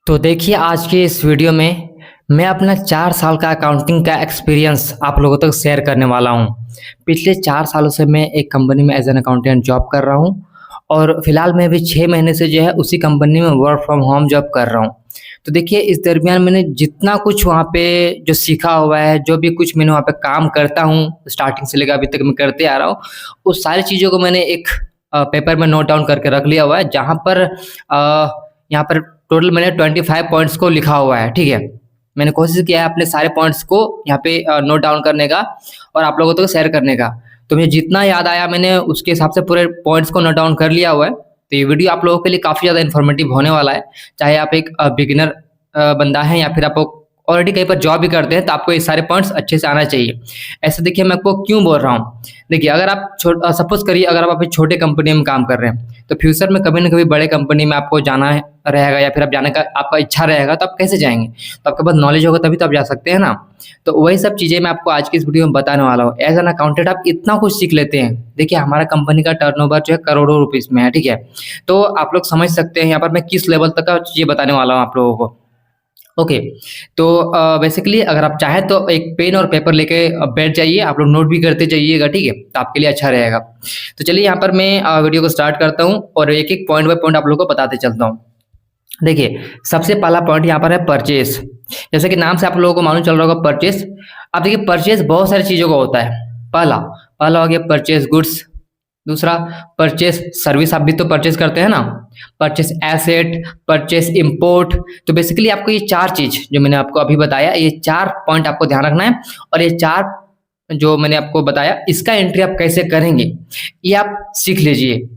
तो देखिए आज के इस वीडियो में मैं अपना 4 साल का अकाउंटिंग का एक्सपीरियंस आप लोगों तक शेयर करने वाला हूँ। पिछले 4 सालों से मैं एक कंपनी में एज़ एन अकाउंटेंट जॉब कर रहा हूँ और फिलहाल मैं अभी 6 महीने से जो है उसी कंपनी में वर्क फ्रॉम होम जॉब कर रहा हूँ। तो देखिए इस दरमियान मैंने जितना कुछ वहाँ पे जो सीखा हुआ है, जो भी कुछ मैंने वहाँ पे काम करता हूँ, स्टार्टिंग से लेकर अभी तक मैं करते आ रहा हूँ, उस सारी चीज़ों को मैंने एक पेपर में नोट डाउन करके रख लिया हुआ है, जहाँ पर यहाँ पर टोटल मैंने 25 पॉइंट्स को लिखा हुआ है, ठीक है। मैंने कोशिश किया है अपने सारे पॉइंट्स को यहाँ पे नोट डाउन करने का और आप लोगों तक शेयर करने का। तो मुझे जितना याद आया मैंने उसके हिसाब से पूरे पॉइंट्स को नोट डाउन कर लिया हुआ है। तो ये वीडियो आप लोगों के लिए काफ़ी ज़्यादा इन्फॉर्मेटिव होने वाला है। चाहे आप एक बिगिनर बंदा है या फिर आप ऑलरेडी कहीं पर जॉब भी करते हैं, तो आपको ये सारे पॉइंट्स अच्छे से आना चाहिए। ऐसे देखिए मैं आपको क्यों बोल रहा हूँ। देखिए अगर आप सपोज करिए अगर आप अभी छोटे कंपनी में काम कर रहे हैं, तो फ्यूचर में कभी ना कभी बड़े कंपनी में आपको जाना है रहेगा या फिर आप जाने का आपका इच्छा रहेगा, तो आप कैसे जाएंगे? तो आपके पास नॉलेज होगा तभी तो आप जा सकते हैं ना। तो वही सब चीज़ें मैं आपको आज की इस वीडियो में बताने वाला हूँ। एज एन अकाउंटेंट आप इतना कुछ सीख लेते हैं। देखिए हमारा कंपनी का टर्नओवर जो है करोड़ों रुपीज़ में है, ठीक है। तो आप लोग समझ सकते हैं यहाँ पर मैं किस लेवल तक का चीज़ें बताने वाला हूँ आप लोगों को। ओके। तो बेसिकली अगर आप चाहें तो एक पेन और पेपर लेके बैठ जाइए, आप लोग नोट भी करते जाइएगा, ठीक है। तो आपके लिए अच्छा रहेगा। तो चलिए यहाँ पर मैं वीडियो को स्टार्ट करता हूँ और एक एक पॉइंट बाय पॉइंट आप लोगों को बताते चलता हूँ। देखिए सबसे पहला पॉइंट यहाँ पर है परचेस। जैसे कि नाम से आप लोगों को मालूम चल रहा होगा परचेस। अब देखिए परचेस बहुत सारी चीज़ों का होता है। पहला पहला हो गया परचेस गुड्स। दूसरा परचेस सर्विस, आप भी तो परचेस करते हैं ना। Purchase asset, purchase import. तो बेसिकली आपको ये 4 चीज़ जो मैंने आपको अभी बताया, ये 4 पॉइंट आपको ध्यान रखना है। और ये 4 जो मैंने आपको बताया इसका एंट्री आप कैसे करेंगे ये आप सीख लीजिए।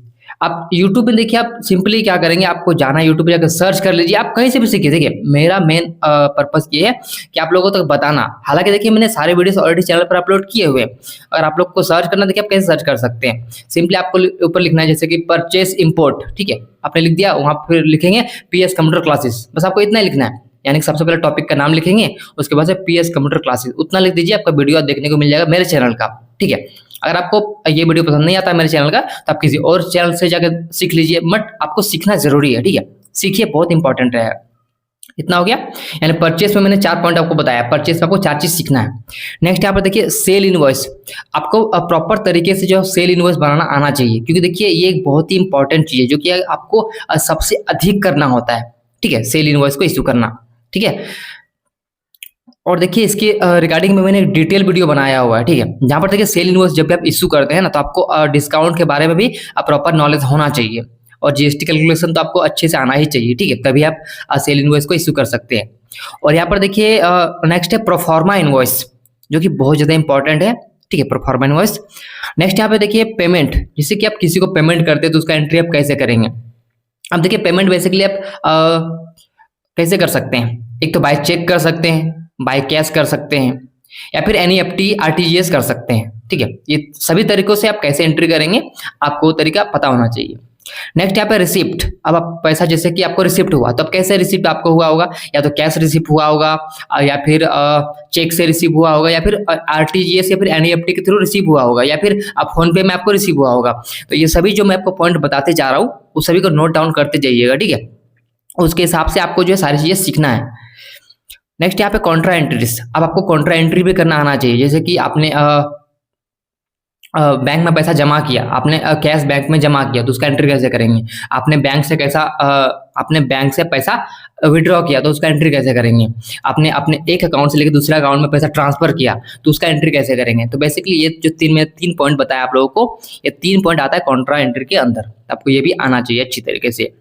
आप यूट्यूब में देखिए, आप सिंपली क्या करेंगे, आपको जाना है यूट्यूब पे जाकर सर्च कर लीजिए, आप कहीं से भी सीखिए। देखिए मेरा मेन पर्पस ये है कि आप लोगों तक बताना। हालांकि देखिए मैंने सारे वीडियोस ऑलरेडी चैनल पर अपलोड किए हुए हैं। अगर आप लोग को सर्च करना, देखिए आप कैसे सर्च कर सकते हैं। सिंपली आपको ऊपर लिखना है जैसे कि परचेस इंपोर्ट, ठीक है। आपने लिख दिया, वहाँ फिर लिखेंगे पीएस कंप्यूटर क्लासेस, बस आपको इतना ही लिखना है। यानी कि सबसे पहले टॉपिक का नाम लिखेंगे, उसके बाद से पीएस कंप्यूटर क्लासेस उतना लिख दीजिए, आपका वीडियो देखने को मिल जाएगा मेरे चैनल का, ठीक है। अगर आपको ये वीडियो पसंद नहीं आता मेरे चैनल का, तो आप किसी और चैनल से जाकर सीख लीजिए, बट आपको सीखना जरूरी है, ठीक है। सीखिए, बहुत इंपॉर्टेंट है। इतना हो गया। यानी परचेस में मैंने 4 पॉइंट आपको बताया। परचेस में आपको 4 चीज सीखना है। नेक्स्ट यहाँ पर देखिए सेल इनवॉइस। आपको प्रॉपर तरीके से जो सेल इनवॉइस बनाना आना चाहिए, क्योंकि देखिए ये एक बहुत ही इंपॉर्टेंट चीज है जो कि आपको सबसे अधिक करना होता है, ठीक है। सेल इनवॉइस को इश्यू करना, ठीक है। और देखिए इसके रिगार्डिंग में मैंने एक डिटेल वीडियो बनाया हुआ है, ठीक है। जहाँ पर देखिए सेल इनवॉइस जब भी आप इशू करते हैं ना, तो आपको डिस्काउंट के बारे में भी प्रॉपर नॉलेज होना चाहिए और जीएसटी कैलकुलेशन तो आपको अच्छे से आना ही चाहिए, ठीक है। तभी आप सेल इनवॉइस को इशू कर सकते हैं। और यहाँ पर देखिए नेक्स्ट है प्रोफार्मा इनवॉइस, जो कि बहुत ज़्यादा इंपॉर्टेंट है, ठीक है। Proforma invoice. नेक्स्ट यहाँ पे देखिए पेमेंट। जैसे कि आप किसी को पेमेंट करते हैं तो उसका एंट्री आप कैसे करेंगे। अब देखिए पेमेंट बेसिकली आप कैसे कर सकते हैं। एक तो बाय चेक कर सकते हैं, बाय कैश कर सकते हैं, या फिर एनईएफटी आरटीजीएस कर सकते हैं, ठीक है। ये सभी तरीकों से आप कैसे एंट्री करेंगे आपको तरीका पता होना चाहिए। नेक्स्ट यहाँ पे रिसिप्ट। अब आप पैसा जैसे कि आपको रिसिप्ट हुआ, तो अब कैसे रिसिप्ट आपको हुआ होगा, या तो कैश रिसिप्ट हुआ होगा, या फिर चेक से रिसीव हुआ होगा, या फिर आरटीजीएस या फिर एनईएफटी के थ्रू रिसीव हुआ होगा, या फिर फोन पे में आपको रिसीव हुआ होगा। तो ये सभी जो मैं आपको पॉइंट बताते जा रहा हूँ उस सभी को नोट डाउन करते जाइएगा, ठीक है। उसके हिसाब से आपको जो है सारी चीजें सीखना है। नेक्स्ट यहाँ पे कॉन्ट्रा एंट्रीज। अब आपको कॉन्ट्रा एंट्री भी करना आना चाहिए। जैसे कि आपने बैंक में पैसा जमा किया, आपने कैश बैंक में जमा किया, तो उसका एंट्री कैसे करेंगे। आपने बैंक से पैसा विड्रॉ किया, तो उसका एंट्री कैसे करेंगे। आपने अपने एक अकाउंट से लेकर दूसरे अकाउंट में पैसा ट्रांसफर किया, तो उसका एंट्री कैसे करेंगे। तो बेसिकली ये जो मैं 3 पॉइंट बताया आप लोगों को, ये 3 पॉइंट आता है कॉन्ट्रा एंट्री के अंदर। आपको ये भी आना चाहिए अच्छी तरीके से।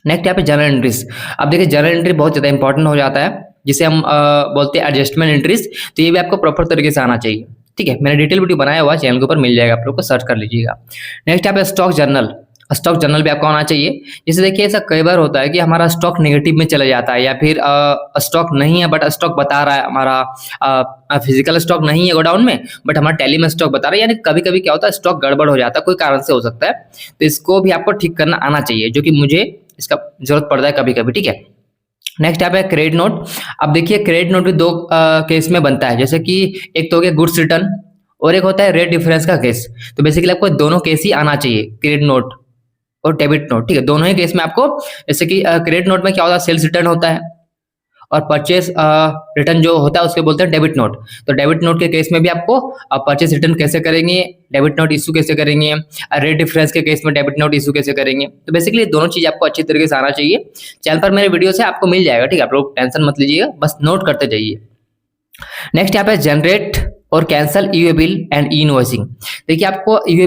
नेक्स्ट यहाँ पे जर्नल एंट्रीज। अब देखिए जर्नल एंट्री बहुत ज़्यादा इंपॉर्टेंट हो जाता है, जिसे हम बोलते हैं एडजस्टमेंट एंट्रीज। तो ये भी आपको प्रॉपर तरीके से आना चाहिए, ठीक है। मैंने डिटेल वीडियो बनाया हुआ चैनल के ऊपर, मिल जाएगा, आप लोग को सर्च कर लीजिएगा। नेक्स्ट यहाँ पे स्टॉक जर्नल। स्टॉक जर्नल भी आपको आना चाहिए। जैसे देखिए ऐसा कई बार होता है कि हमारा स्टॉक नेगेटिव में चला जाता है, या फिर स्टॉक नहीं है बट स्टॉक बता रहा है हमारा फिजिकल स्टॉक नहीं है गोडाउन में, बट हमारा टैली में स्टॉक बता रहा है। यानी कभी कभी क्या होता है स्टॉक गड़बड़ हो जाता है, कोई कारण से हो सकता है। तो इसको भी आपको ठीक करना आना चाहिए, जो कि मुझे इसका जरूरत पड़ता है कभी कभी, ठीक है। नेक्स्ट यहाँ पे क्रेडिट नोट। अब देखिए क्रेडिट नोट भी 2 केस में बनता है। जैसे कि एक तो हो गया गुड्स रिटर्न और एक होता है रेट डिफरेंस का केस। तो बेसिकली आपको दोनों केस ही आना चाहिए क्रेडिट नोट और डेबिट नोट, ठीक है। दोनों ही केस में आपको, जैसे कि क्रेडिट नोट में क्या होता है, सेल्स रिटर्न होता है, और परचेस रिटर्न जो होता है उसके बोलते हैं डेबिट नोट। तो डेबिट नोट के केस में भी आपको परचेस रिटर्न कैसे करेंगे, डेबिट नोट इशू कैसे करेंगे, रेट डिफरेंस के केस में डेबिट नोट इशू कैसे करेंगे। तो बेसिकली दोनों चीज आपको अच्छी तरीके से आना चाहिए। चैनल पर मेरे वीडियो से आपको मिल जाएगा, ठीक है। आप लोग टेंशन मत लीजिएगा, बस नोट करते जाइए। नेक्स्ट यहाँ पे जनरेट और cancel e-way bill and E invoicing. देखिए आपको ईवे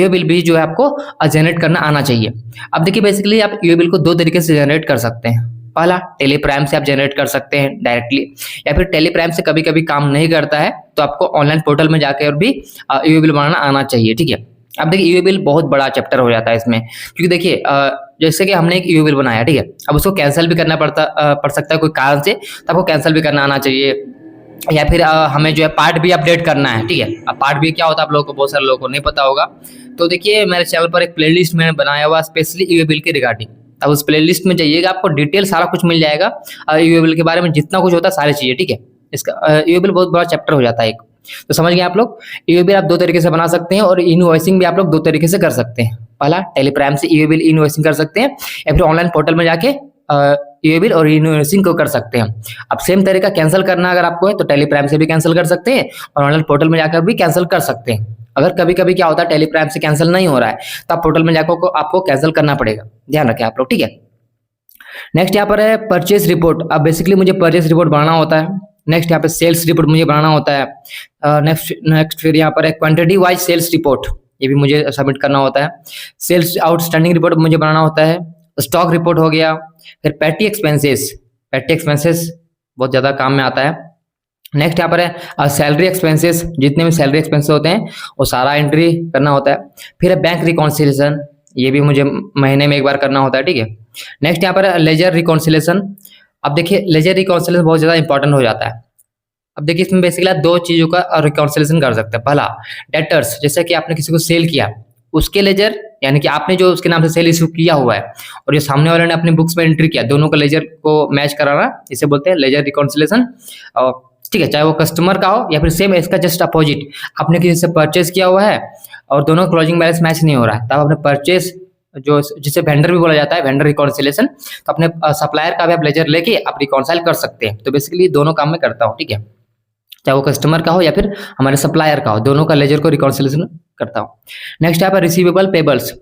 बिल भी जो है आपको जनरेट करना आना चाहिए। अब देखिए बेसिकली आप ईवे बिल को दो तरीके से जनरेट कर सकते हैं। पहला, टेलीप्राइम से आप जनरेट कर सकते हैं डायरेक्टली, या फिर टेलीप्राइम से कभी कभी काम नहीं करता है तो आपको ऑनलाइन पोर्टल में जाकर भी ईवे बिल बनाना आना चाहिए, ठीक है। अब देखिए ईवे बिल बहुत बड़ा चैप्टर हो जाता है इसमें, क्योंकि देखिए जैसे कि हमने एक ईवे बिल बनाया, ठीक है, अब उसको कैंसिल भी करना पड़ सकता है कोई कारण से, तो आपको कैंसिल भी करना आना चाहिए। या फिर हमें जो है पार्ट भी अपडेट करना है, ठीक है। अब पार्ट भी क्या होता है आप लोगों को, बहुत सारे लोगों को नहीं पता होगा। तो देखिए मेरे चैनल पर एक प्लेलिस्ट मैंने बनाया हुआ स्पेशली ईवे बिल के रिगार्डिंग। अब उस प्लेलिस्ट में जाइएगा, आपको डिटेल सारा कुछ मिल जाएगा ईवे बिल के बारे में, जितना कुछ होता है सारी चीजें, ठीक है। इसका ईवे बिल बहुत बड़ा चैप्टर हो जाता है एक। तो समझ गए आप लोग, ईवे बिल आप दो तरीके से बना सकते हैं, और इनवॉइसिंग भी आप लोग दो तरीके से कर सकते हैं। पहला, टेलीप्राइम से ईवे बिल इनवॉइसिंग कर सकते हैं, या फिर ऑनलाइन पोर्टल में जाके ईवे बिल और इनवॉइसिंग को कर सकते हैं। अब सेम तरीका कैंसिल करना अगर आपको है तो टेलीप्राइम से भी कैंसिल कर सकते हैं, और ऑनलाइन पोर्टल में जाकर भी कैंसिल कर सकते हैं। अगर कभी कभी क्या होता है टेलीप्राइम से कैंसिल नहीं हो रहा है, तो आप पोर्टल में जाकर आपको कैंसिल करना पड़ेगा, ध्यान रखें आप लोग, ठीक है। नेक्स्ट यहाँ पर है परचेस रिपोर्ट। अब बेसिकली मुझे परचेस रिपोर्ट बनाना होता है। नेक्स्ट यहाँ पे सेल्स रिपोर्ट मुझे बनाना होता है। नेक्स्ट फिर यहाँ पर है क्वांटिटी वाइज सेल्स रिपोर्ट, ये भी मुझे सबमिट करना होता है। सेल्स आउटस्टैंडिंग रिपोर्ट मुझे बनाना होता है। स्टॉक रिपोर्ट हो गया। फिर पैटी एक्सपेंसेस, पैटी एक्सपेंसेस बहुत ज़्यादा काम में आता है। नेक्स्ट यहाँ पर है सैलरी एक्सपेंसेस, जितने भी सैलरी एक्सपेंसेस होते हैं वो सारा एंट्री करना होता है। फिर है बैंक रिकॉन्सिलेशन, ये भी मुझे महीने में एक बार करना होता है, ठीक है। नेक्स्ट यहाँ पर है लेजर रिकॉन्सिलेशन। अब देखिए लेजर रिकॉन्सिलेशन बहुत ज़्यादा इंपॉर्टेंट हो जाता है। अब देखिए इसमें बेसिकली आप दो चीज़ों का रिकॉन्सिलेशन कर सकते हैं। पहला, डेटर्स, जैसे कि आपने किसी को सेल किया उसके लेजर, यानी कि आपने जो उसके नाम से सेल इशू किया हुआ है और जो सामने वाले ने अपनी बुक्स में एंट्री किया, दोनों का लेजर को मैच कराना, इसे बोलते हैं लेजर रिकॉन्सिलेशन, ठीक है। चाहे वो कस्टमर का हो या फिर सेम इसका जस्ट अपोजिट, आपने किसी से परचेस किया हुआ है और दोनों क्लोजिंग बैलेंस मैच नहीं हो रहा है, तब आपने परचेस, जो जिसे वेंडर भी बोला जाता है, वेंडर रिकॉन्सिलेशन, तो अपने सप्लायर का भी आप लेजर लेके आप रिकॉन्साइल कर सकते हैं। तो बेसिकली दोनों काम में करता हूँ, ठीक है, चाहे वो कस्टमर का हो या फिर हमारे सप्लायर का हो, दोनों का लेजर को रिकॉन्सिलेशन करता हूँ। नेक्स्ट यहाँ पर रिसीवेबल पेबल्स।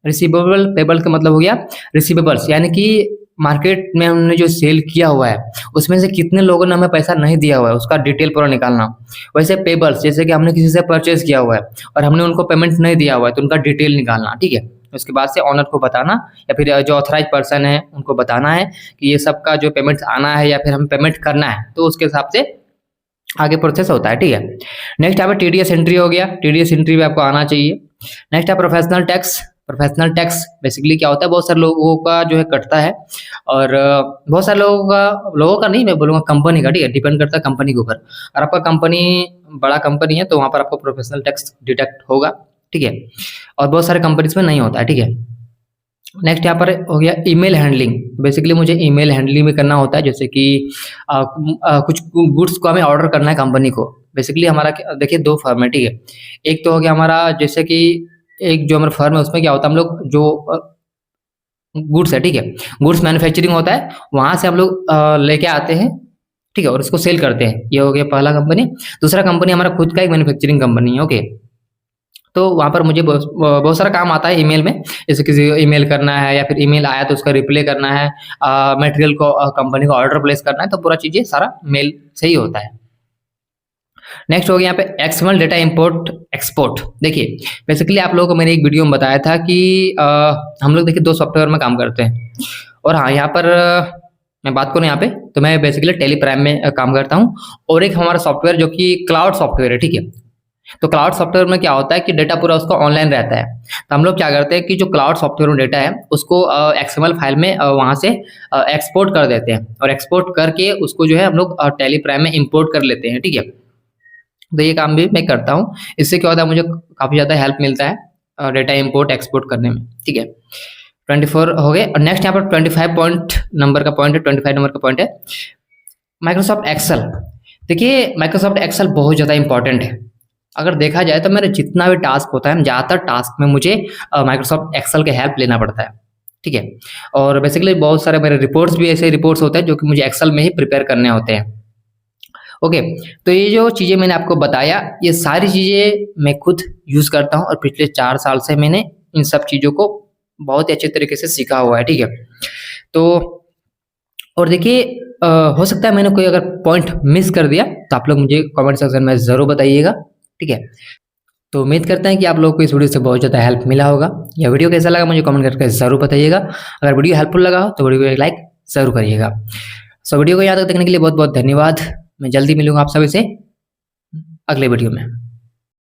रिसीवेबल पेबल का मतलब हो गया रिसीवेबल्स, यानी कि मार्केट में हमने जो सेल किया हुआ है उसमें से कितने लोगों ने हमें पैसा नहीं दिया हुआ है, उसका डिटेल पूरा निकालना। वैसे पेबल्स, जैसे कि हमने किसी से परचेज किया हुआ है और हमने उनको पेमेंट नहीं दिया हुआ है, तो उनका डिटेल निकालना, ठीक है। उसके बाद से ऑनर को बताना या फिर जो ऑथराइज पर्सन है उनको बताना है कि ये सब का जो पेमेंट आना है या फिर हमें पेमेंट करना है, तो उसके हिसाब से आगे प्रोसेस होता है, ठीक है। नेक्स्ट यहाँ पर टीडीएस एंट्री हो गया, टीडीएस एंट्री भी आपको आना चाहिए। नेक्स्ट है professional tax. Professional tax basically क्या होता है, बहुत सारे लोगों का जो है कटता है, और बहुत सारे लोगों का नहीं, मैं बोलूँगा कंपनी का, ठीक है, डिपेंड करता है कंपनी के ऊपर। अगर आपका कंपनी बड़ा कंपनी है तो वहाँ पर आपको प्रोफेशनल टैक्स डिडक्ट होगा, ठीक है, और बहुत सारे कंपनीज में नहीं होता है, ठीक है। नेक्स्ट यहाँ पर हो गया ईमेल हैंडलिंग। बेसिकली मुझे ईमेल हैंडलिंग भी करना होता है, जैसे कि कुछ गुड्स को हमें ऑर्डर करना है कंपनी को। बेसिकली हमारा देखिए दो फर्म है, ठीक है। एक तो हो गया हमारा, जैसे कि एक जो हमारा फर्म है उसमें क्या होता है, हम लोग जो गुड्स है, ठीक है, गुड्स मैन्युफैक्चरिंग होता है, वहाँ से हम लोग लेके आते हैं, ठीक है, और इसको सेल करते हैं। ये हो गया पहला कंपनी। दूसरा कंपनी हमारा खुद का एक मैन्युफैक्चरिंग कंपनी है, ओके। तो वहाँ पर मुझे बहुत सारा काम आता है ईमेल में, जैसे किसी को ईमेल करना है या फिर ईमेल आया तो उसका रिप्लाई करना है, मटेरियल को कंपनी को ऑर्डर प्लेस करना है, तो पूरा चीज़ें सारा मेल से ही होता है। नेक्स्ट हो गया यहाँ पे एक्सएमएल डेटा इंपोर्ट एक्सपोर्ट। देखिए बेसिकली आप लोगों को मैंने एक वीडियो में बताया था कि हम लोग देखिए दो सॉफ्टवेयर में काम करते हैं, और हाँ यहाँ पर मैं बात करूँ यहाँ पे, तो मैं बेसिकली टेलीप्राइम में काम करता हूँ, और एक हमारा सॉफ्टवेयर जो कि क्लाउड सॉफ्टवेयर है, ठीक है। तो क्लाउड सॉफ्टवेयर में क्या होता है कि डेटा पूरा उसका ऑनलाइन रहता है, तो हम लोग क्या करते हैं कि जो क्लाउड सॉफ्टवेयर में डेटा है उसको एक्सएमएल फाइल में वहाँ से एक्सपोर्ट कर देते हैं, और एक्सपोर्ट करके उसको जो है हम लोग टेलीप्राइम में इंपोर्ट कर लेते हैं, ठीक है। तो ये काम भी मैं करता हूँ। इससे क्या होता है, मुझे काफ़ी ज़्यादा हेल्प मिलता है डेटा इंपोर्ट एक्सपोर्ट करने में, ठीक है। 24 हो गए। और नेक्स्ट यहाँ पर 25 नंबर का पॉइंट है, 25 नंबर का पॉइंट है माइक्रोसॉफ्ट एक्सेल। देखिए माइक्रोसॉफ्ट एक्सेल बहुत ज़्यादा इंपॉर्टेंट है, अगर देखा जाए तो मेरा जितना भी टास्क होता है ना, ज़्यादातर टास्क में मुझे माइक्रोसॉफ्ट एक्सेल के हेल्प लेना पड़ता है, ठीक है। और बेसिकली बहुत सारे मेरे रिपोर्ट्स भी ऐसे रिपोर्ट्स होते हैं जो कि मुझे एक्सेल में ही प्रिपेयर करने होते हैं। ओके, तो ये जो चीज़ें मैंने आपको बताया, ये सारी चीज़ें मैं खुद यूज़ करता हूँ और पिछले 4 साल से मैंने इन सब चीज़ों को बहुत ही अच्छे तरीके से सीखा हुआ है, ठीक है। तो और देखिए हो सकता है मैंने कोई अगर पॉइंट मिस कर दिया तो आप लोग मुझे कमेंट सेक्शन में ज़रूर बताइएगा, ठीक है। तो उम्मीद करते हैं कि आप लोगों को इस वीडियो से बहुत ज़्यादा हेल्प मिला होगा। यह वीडियो कैसा लगा मुझे कमेंट करके ज़रूर बताइएगा। अगर वीडियो हेल्पफुल लगा हो तो वीडियो को एक लाइक ज़रूर करिएगा। सो वीडियो को यहाँ तक देखने के लिए बहुत बहुत धन्यवाद। मैं जल्दी मिलूंगा आप सभी से अगले वीडियो में।